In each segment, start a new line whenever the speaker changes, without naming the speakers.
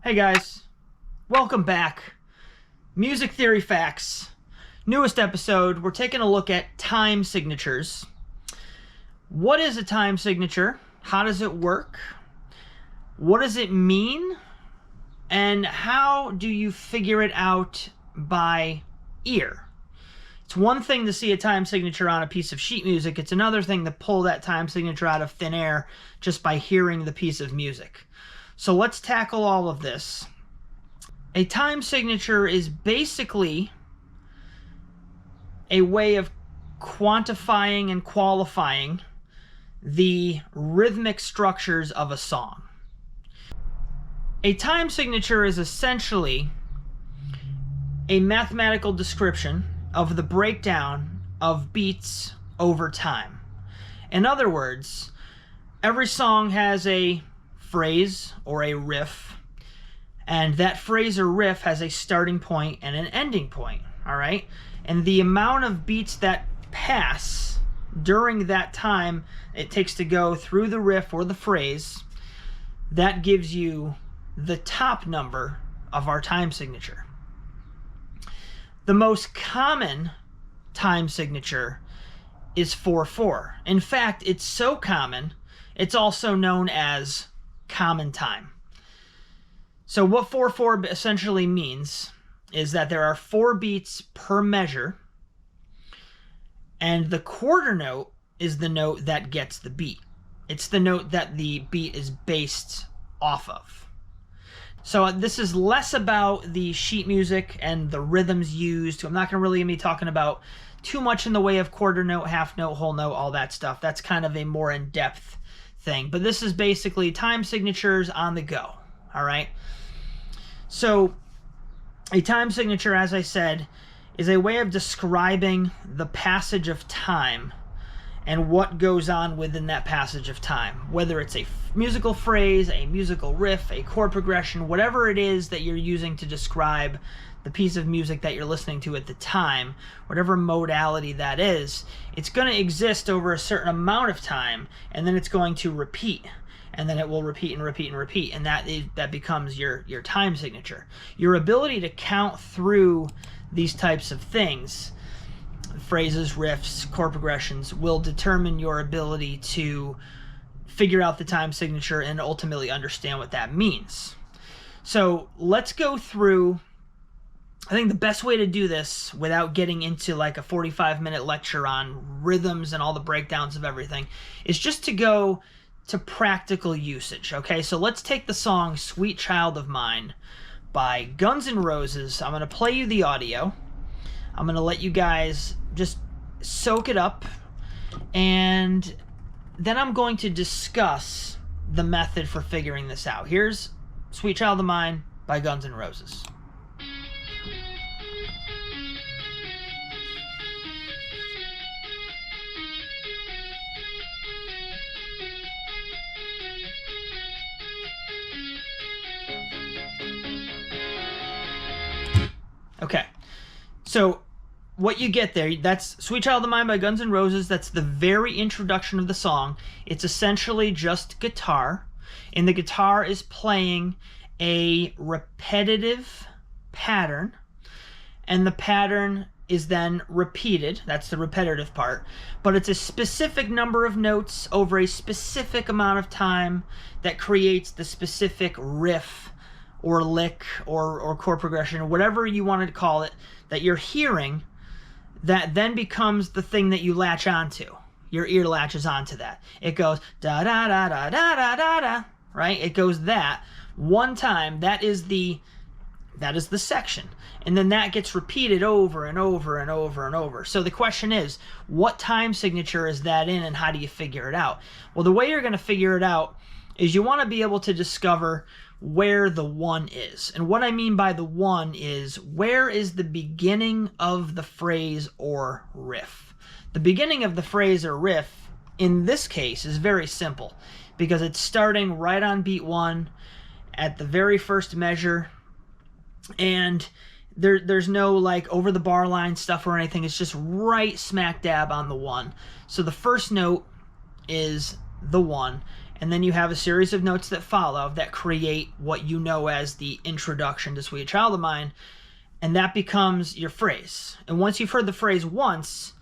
Hey guys, welcome back. Music Theory Facts. Newest episode, we're taking a look at time signatures. What is a time signature? How does it work? What does it mean? And how do you figure it out by ear? It's one thing to see a time signature on a piece of sheet music. It's another thing to pull that time signature out of thin air just by hearing the piece of music. So let's tackle all of this. A time signature is basically a way of quantifying and qualifying the rhythmic structures of a song. A time signature is essentially a mathematical description of the breakdown of beats over time. In other words, every song has a phrase or a riff, and that phrase or riff has a starting point and an ending point, all right? And the amount of beats that pass during that time it takes to go through the riff or the phrase, that gives you the top number of our time signature. The most common time signature is 4/4. In fact, it's so common, it's also known as common time. So what 4/4 essentially means is that there are 4 beats per measure, and the quarter note is the note that gets the beat. It's the note that the beat is based off of. So this is less about the sheet music and the rhythms used. I'm not going to really be talking about too much in the way of quarter note, half note, whole note, all that stuff. That's kind of a more in-depth thing. But this is basically time signatures on the go. All right. So a time signature, as I said, is a way of describing the passage of time and what goes on within that passage of time, whether it's a musical phrase, a musical riff, a chord progression, whatever it is that you're using to describe the piece of music that you're listening to at the time, whatever modality that is, it's going to exist over a certain amount of time, and then it's going to repeat, and then it will repeat and repeat and repeat, and that becomes your time signature. Your ability to count through these types of things, phrases, riffs, chord progressions, will determine your ability to figure out the time signature and ultimately understand what that means. So let's go through. I think the best way to do this without getting into like a 45-minute lecture on rhythms and all the breakdowns of everything is just to go to practical usage. Okay, so let's take the song Sweet Child of Mine by Guns N' Roses. I'm going to play you the audio. I'm going to let you guys just soak it up, and then I'm going to discuss the method for figuring this out. Here's Sweet Child of Mine by Guns N' Roses. Okay, so what you get there, that's Sweet Child of Mine by Guns N' Roses. That's the very introduction of the song. It's essentially just guitar, and the guitar is playing a repetitive pattern, and the pattern is then repeated. That's the repetitive part, but it's a specific number of notes over a specific amount of time that creates the specific riff or lick or chord progression, or whatever you wanted to call it, that you're hearing, that then becomes the thing that you latch onto. Your ear latches onto that. It goes da da da da da da da da, right? It goes that one time. That is the section, and then that gets repeated over and over and over and over. So the question is, what time signature is that in, and how do you figure it out? Well, the way you're going to figure it out is you want to be able to discover where the 1 is. And what I mean by the 1 is, where is the beginning of the phrase or riff? The beginning of the phrase or riff in this case is very simple, because it's starting right on beat 1 at the very first measure, and there's no like over the bar line stuff or anything. It's just right smack dab on the 1. So the first note is the 1, and then you have a series of notes that follow that create what you know as the introduction to Sweet Child of Mine, and that becomes your phrase. And once you've heard the phrase once,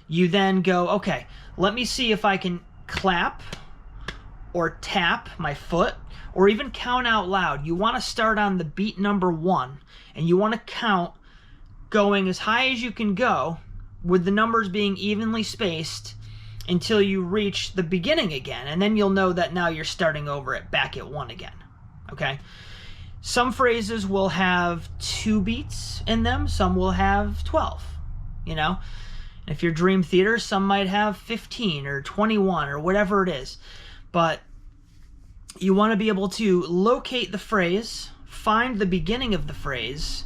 you then go, okay, let me see if I can clap or tap my foot or even count out loud. You want to start on the beat number 1, and you want to count going as high as you can go with the numbers being evenly spaced until you reach the beginning again, and then you'll know that now you're starting over back at 1 again. Okay? Some phrases will have 2 beats in them, some will have 12, you know? If you're Dream Theater, some might have 15 or 21 or whatever it is. But you want to be able to locate the phrase, find the beginning of the phrase,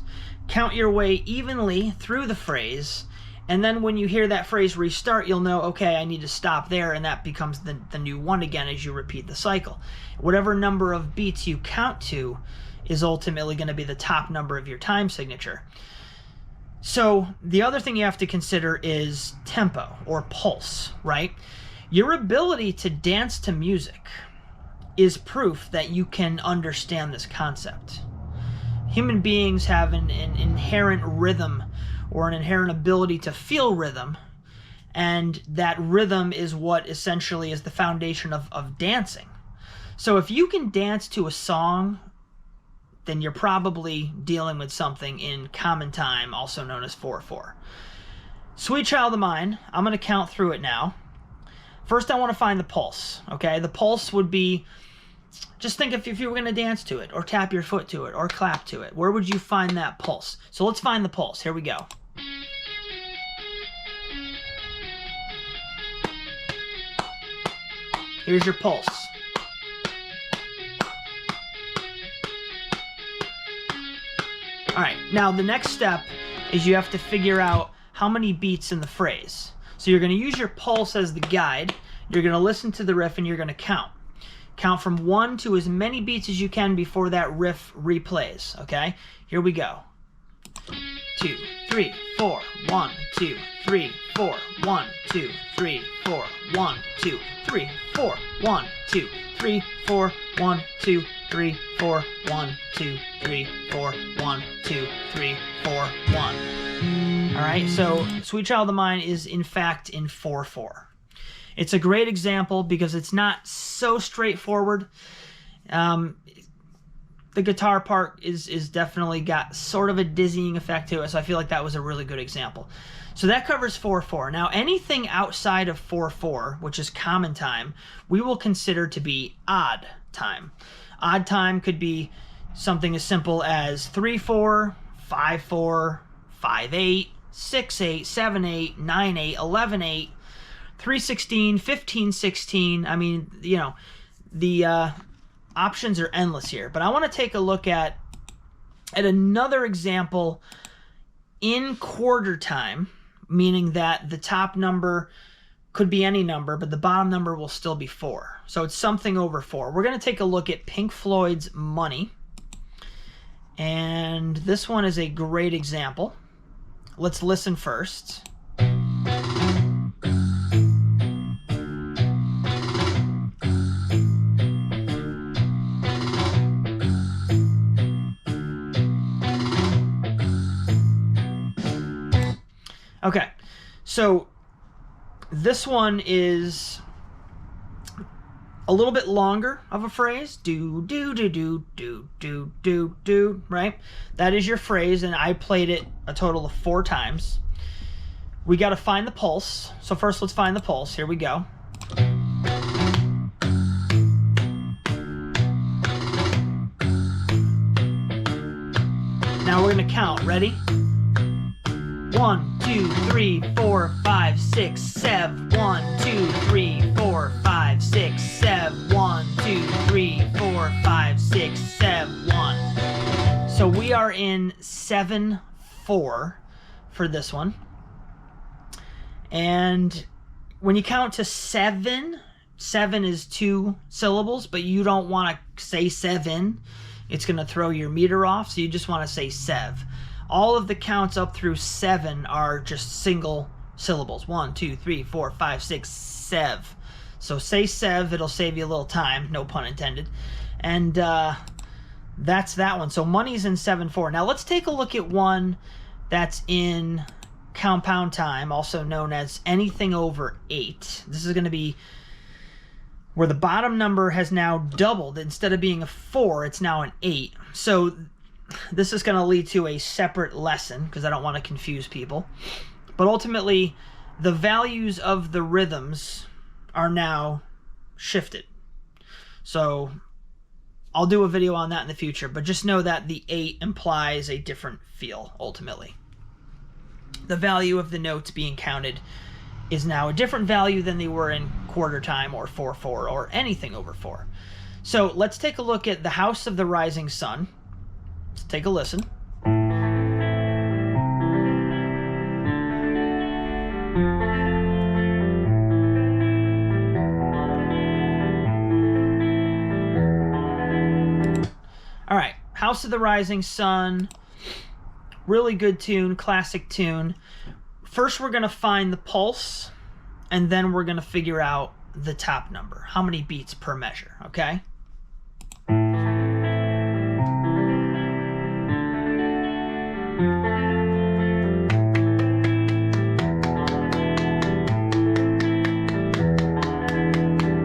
count your way evenly through the phrase, and then when you hear that phrase restart, you'll know, okay, I need to stop there, and that becomes the new 1 again as you repeat the cycle. Whatever number of beats you count to is ultimately going to be the top number of your time signature. So the other thing you have to consider is tempo or pulse, right? Your ability to dance to music is proof that you can understand this concept. Human beings have an inherent rhythm or an inherent ability to feel rhythm, and that rhythm is what essentially is the foundation of dancing. So if you can dance to a song, then you're probably dealing with something in common time, also known as 4/4. Sweet Child of Mine, I'm going to count through it now. First, I want to find the pulse, okay? The pulse would be, just think if you were going to dance to it, or tap your foot to it, or clap to it. Where would you find that pulse? So let's find the pulse. Here we go. Here's your pulse. All right, now the next step is you have to figure out how many beats in the phrase. So you're going to use your pulse as the guide. You're going to listen to the riff and you're going to count. Count from 1 to as many beats as you can before that riff replays, okay? Here we go. 2, 3, 4, 1, 2, 3, 4, 1, 2, 3, 4, 1, 2, 3, 4, 1, 2, 3, 4, 1, 2, 3, 4, 1, 2, 3, 4, 1, 2, 3, 4, 1. All right, so Sweet Child of Mine is in fact in 4/4. It's a great example because it's not so straightforward. The guitar part is definitely got sort of a dizzying effect to it, so I feel like that was a really good example. So that covers 4/4. Now anything outside of 4/4, which is common time, we will consider to be odd time. Odd time could be something as simple as 3/4, 5/4, 5/8, 6/8, 7/8, 9/8, 11/8, 3/16, 15/16. I mean, you know, the options are endless here. But I want to take a look at another example in quarter time, meaning that the top number could be any number, but the bottom number will still be 4. So it's something over 4. We're going to take a look at Pink Floyd's Money. And this one is a great example. Let's listen first. Okay, so this one is a little bit longer of a phrase. Do, do, do, do, do, do, do, do, right? That is your phrase, and I played it a total of 4 times. We got to find the pulse. So first let's find the pulse. Here we go. Now we're going to count. Ready? 1, 2, 3, 4, 5, 6, 7. 1, 2, 3, 4, 5, 6, 7. 1, 2, 3, 4, 5, 6, 7. 1. So we are in 7/4 for this one. And when you count to 7, 7 is 2 syllables, but you don't want to say 7. It's going to throw your meter off, so you just want to say sev. All of the counts up through 7 are just single syllables. 1, 2, 3, 4, 5, 6, sev. So say sev, it'll save you a little time, no pun intended. And that's that one. So money's in 7/4. Now let's take a look at one that's in compound time, also known as anything over 8. This is going to be where the bottom number has now doubled. Instead of being a 4, it's now an 8. So this is going to lead to a separate lesson because I don't want to confuse people. But ultimately, the values of the rhythms are now shifted. So I'll do a video on that in the future, but just know that the 8 implies a different feel, ultimately. The value of the notes being counted is now a different value than they were in quarter time or 4/4 or anything over 4. So let's take a look at the House of the Rising Sun. Let's take a listen. All right, House of the Rising Sun, really good tune, classic tune. First, we're going to find the pulse, and then we're going to figure out the top number, how many beats per measure, okay? All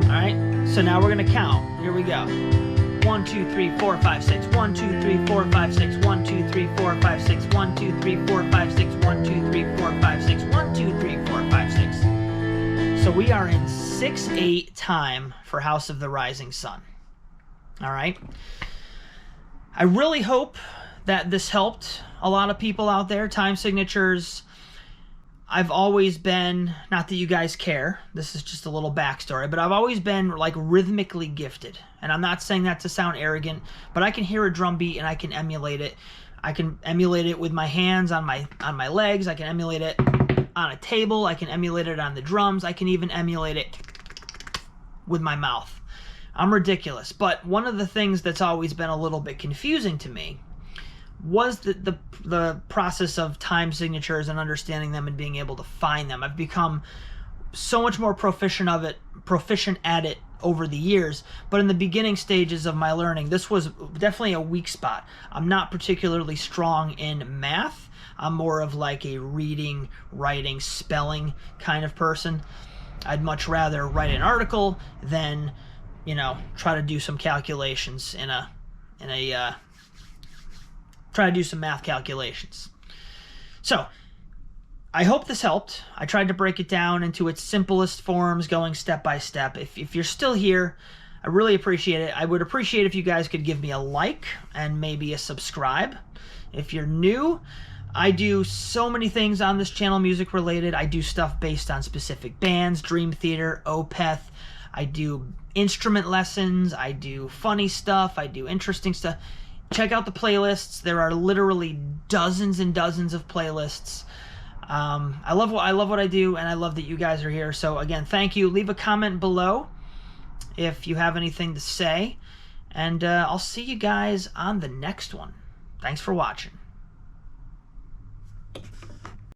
right, so now we're going to count. Here we go. 1, 2, 3, 4, 5, 6. 1, 2, 3, 4, 5, 6. 1, 2, 3, 4, 5, 6. 1, 2, 3, 4, 5, 6. 1, 2, 3, 4, 5, 6. 1, 2, 3, 4, 5, 6. So we are in 6/8 time for House of the Rising Sun. All right. I really hope that this helped a lot of people out there. Time signatures. I've always been, not that you guys care, this is just a little backstory, but I've always been like rhythmically gifted. And I'm not saying that to sound arrogant, but I can hear a drum beat and I can emulate it. I can emulate it with my hands on my legs. I can emulate it on a table. I can emulate it on the drums. I can even emulate it with my mouth. I'm ridiculous. But one of the things that's always been a little bit confusing to me was the process of time signatures and understanding them and being able to find them. I've become so much more proficient at it over the years, but in the beginning stages of my learning, this was definitely a weak spot. I'm not particularly strong in math. I'm more of like a reading, writing, spelling kind of person. I'd much rather write an article than, you know, try to do some calculations try to do some math calculations. So I hope this helped. I tried to break it down into its simplest forms, going step by step. If you're still here, I really appreciate it. I would appreciate if you guys could give me a like and maybe a subscribe. If you're new, I do so many things on this channel music related. I do stuff based on specific bands, Dream Theater, Opeth. I do instrument lessons. I do funny stuff. I do interesting stuff. Check out the playlists. There are literally dozens and dozens of playlists. I love what I do, and I love that you guys are here. So again, thank you. Leave a comment below if you have anything to say, and I'll see you guys on the next one. Thanks for watching.